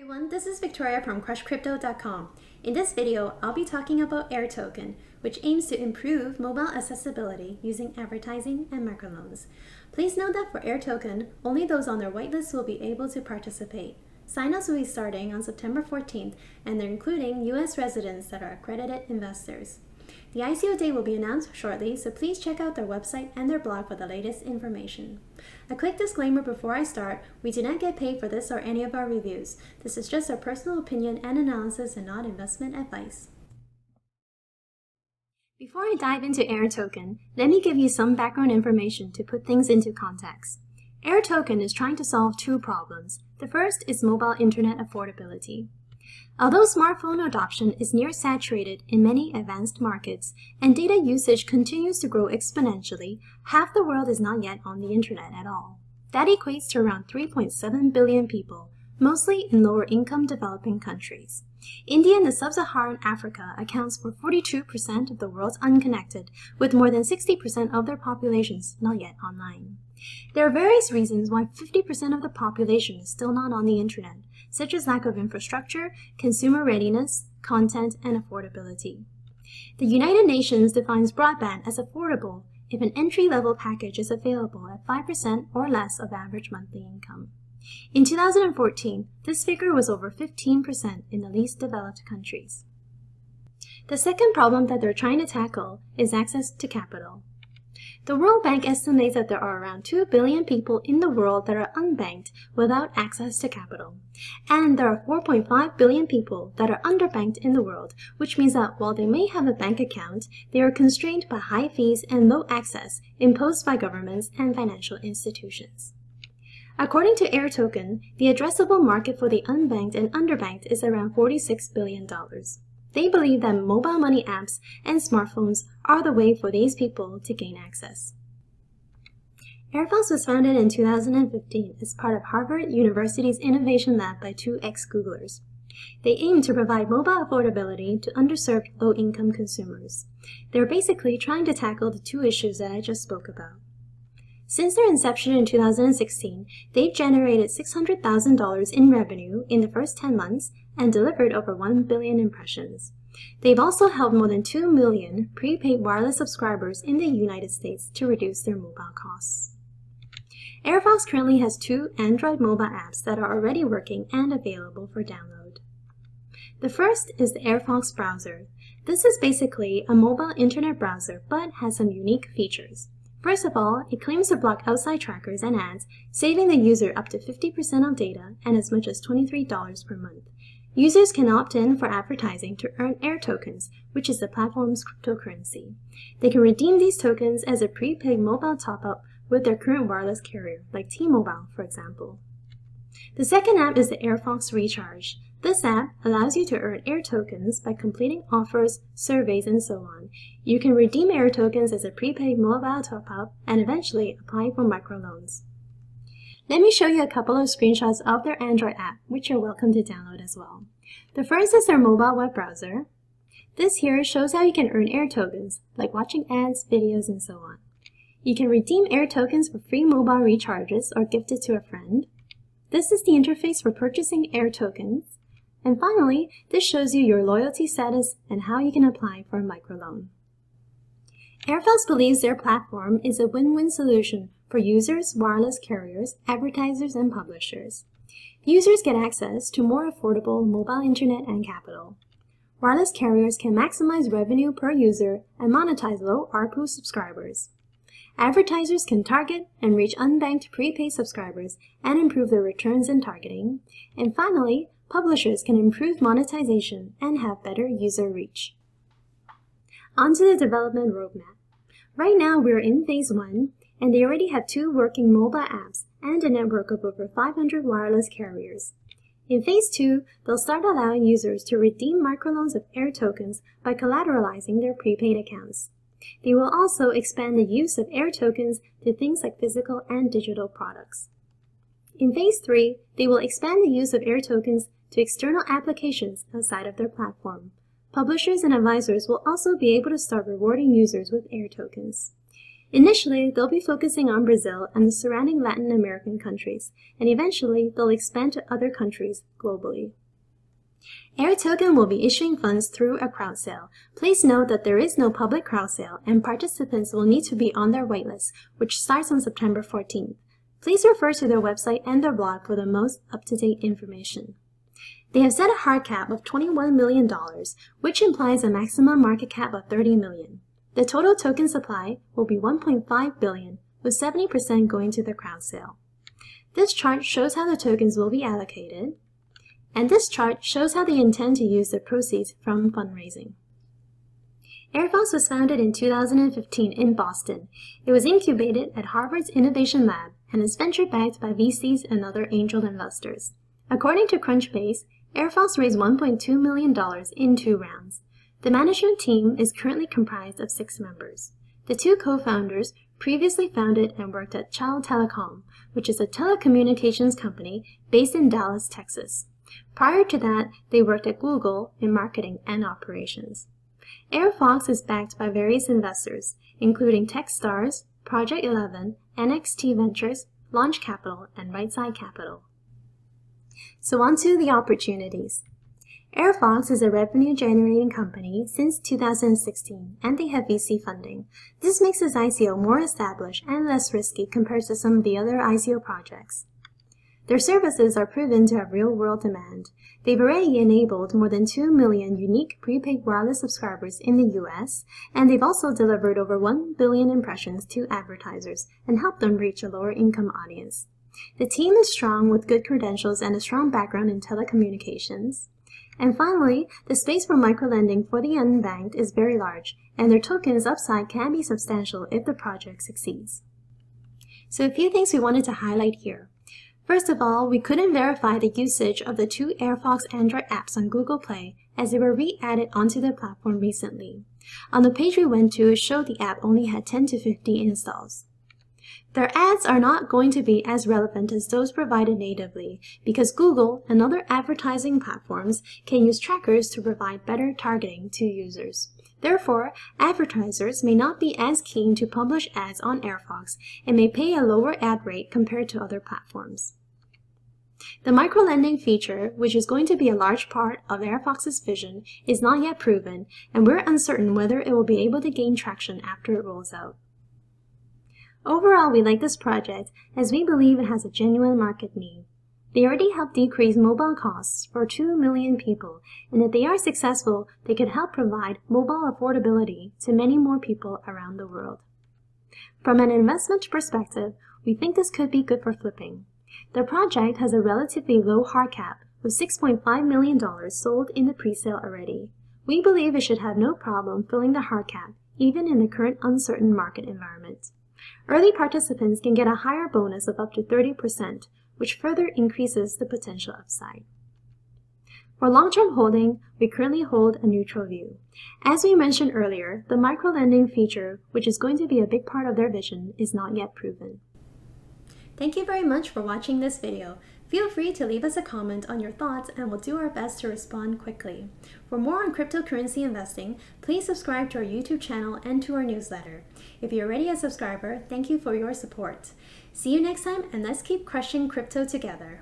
Everyone, this is Victoria from crushcrypto.com. In this video, I'll be talking about AirToken, which aims to improve mobile accessibility using advertising and microloans. Please note that for AirToken, only those on their whitelist will be able to participate. Sign-ups will be starting on September 14th, and they're including U.S. residents that are accredited investors. The ICO date will be announced shortly, so please check out their website and their blog for the latest information. A quick disclaimer before I start, we do not get paid for this or any of our reviews. This is just our personal opinion and analysis and not investment advice. Before I dive into AirToken, let me give you some background information to put things into context. AirToken is trying to solve two problems. The first is mobile internet affordability. Although smartphone adoption is near saturated in many advanced markets and data usage continues to grow exponentially, half the world is not yet on the internet at all. That equates to around 3.7 billion people, mostly in lower-income developing countries. India and the sub-Saharan Africa accounts for 42% of the world's unconnected, with more than 60% of their populations not yet online. There are various reasons why 50% of the population is still not on the internet, such as lack of infrastructure, consumer readiness, content, and affordability. The United Nations defines broadband as affordable if an entry-level package is available at 5% or less of average monthly income. In 2014, this figure was over 15% in the least developed countries. The second problem that they're trying to tackle is access to capital. The World Bank estimates that there are around 2 billion people in the world that are unbanked without access to capital. And there are 4.5 billion people that are underbanked in the world, which means that while they may have a bank account, they are constrained by high fees and low access imposed by governments and financial institutions. According to AirToken, the addressable market for the unbanked and underbanked is around $46 billion. They believe that mobile money apps and smartphones are the way for these people to gain access. AirFox was founded in 2015 as part of Harvard University's Innovation Lab by two ex-Googlers. They aim to provide mobile affordability to underserved low-income consumers. They're basically trying to tackle the two issues that I just spoke about. Since their inception in 2016, they've generated $600,000 in revenue in the first 10 months and delivered over 1 billion impressions. They've also helped more than 2 million prepaid wireless subscribers in the United States to reduce their mobile costs. AirFox currently has 2 Android mobile apps that are already working and available for download. The first is the AirFox browser. This is basically a mobile internet browser but has some unique features. First of all, it claims to block outside trackers and ads, saving the user up to 50% of data and as much as $23 per month. Users can opt in for advertising to earn AirTokens, which is the platform's cryptocurrency. They can redeem these tokens as a prepaid mobile top-up with their current wireless carrier, like T-Mobile, for example. The second app is the AirFox Recharge. This app allows you to earn AirTokens by completing offers, surveys, and so on. You can redeem AirTokens as a prepaid mobile top-up and eventually apply for microloans. Let me show you a couple of screenshots of their Android app, which you're welcome to download as well. The first is their mobile web browser. This here shows how you can earn AirTokens, like watching ads, videos, and so on. You can redeem AirTokens for free mobile recharges or gift it to a friend. This is the interface for purchasing AirTokens. And finally, this shows you your loyalty status and how you can apply for a microloan. AirFox believes their platform is a win-win solution for users, wireless carriers, advertisers, and publishers. Users get access to more affordable mobile internet and capital. Wireless carriers can maximize revenue per user and monetize low ARPU subscribers. Advertisers can target and reach unbanked prepaid subscribers and improve their returns in targeting. And finally, publishers can improve monetization and have better user reach. On to the development roadmap. Right now, we're in Phase 1, and they already have 2 working mobile apps and a network of over 500 wireless carriers. In Phase 2, they'll start allowing users to redeem microloans of AirTokens by collateralizing their prepaid accounts. They will also expand the use of AirTokens to things like physical and digital products. In Phase 3, they will expand the use of AirTokens to external applications outside of their platform. Publishers and advisors will also be able to start rewarding users with AirTokens. Initially, they'll be focusing on Brazil and the surrounding Latin American countries, and eventually they'll expand to other countries globally. AirToken will be issuing funds through a crowd sale. Please note that there is no public crowd sale, and participants will need to be on their waitlist, which starts on September 14th. Please refer to their website and their blog for the most up-to-date information. They have set a hard cap of $21 million, which implies a maximum market cap of $30 million. The total token supply will be 1.5 billion, with 70% going to the crowd sale. This chart shows how the tokens will be allocated, and this chart shows how they intend to use the proceeds from fundraising. AirFox was founded in 2015 in Boston. It was incubated at Harvard's Innovation Lab and is venture-backed by VCs and other angel investors. According to Crunchbase, AirFox raised $1.2 million in 2 rounds. The management team is currently comprised of 6 members. The 2 co-founders previously founded and worked at Chow Telecom, which is a telecommunications company based in Dallas, Texas. Prior to that, they worked at Google in marketing and operations. AirFox is backed by various investors, including Techstars, Project 11, NXT Ventures, Launch Capital, and Rightside Capital. So on to the opportunities. AirFox is a revenue-generating company since 2016, and they have VC funding. This makes this ICO more established and less risky compared to some of the other ICO projects. Their services are proven to have real-world demand. They've already enabled more than 2 million unique prepaid wireless subscribers in the US, and they've also delivered over 1 billion impressions to advertisers and helped them reach a lower-income audience. The team is strong with good credentials and a strong background in telecommunications. And finally, the space for microlending for the unbanked is very large, and their token's upside can be substantial if the project succeeds. So a few things we wanted to highlight here. First of all, we couldn't verify the usage of the 2 AirFox Android apps on Google Play as they were re-added onto the platform recently. On the page we went to, it showed the app only had 10 to 50 installs. Their ads are not going to be as relevant as those provided natively because Google and other advertising platforms can use trackers to provide better targeting to users. Therefore, advertisers may not be as keen to publish ads on AirFox and may pay a lower ad rate compared to other platforms. The microlending feature, which is going to be a large part of AirFox's vision, is not yet proven, and we're uncertain whether it will be able to gain traction after it rolls out. Overall, we like this project as we believe it has a genuine market need. They already help decrease mobile costs for 2 million people, and if they are successful, they could help provide mobile affordability to many more people around the world. From an investment perspective, we think this could be good for flipping. The project has a relatively low hard cap, with $6.5 million sold in the pre-sale already. We believe it should have no problem filling the hard cap, even in the current uncertain market environment. Early participants can get a higher bonus of up to 30%, which further increases the potential upside. For long-term holding, we currently hold a neutral view. As we mentioned earlier, the microlending feature, which is going to be a big part of their vision, is not yet proven. Thank you very much for watching this video. Feel free to leave us a comment on your thoughts and we'll do our best to respond quickly. For more on cryptocurrency investing, please subscribe to our YouTube channel and to our newsletter. If you're already a subscriber, thank you for your support. See you next time, and let's keep crushing crypto together.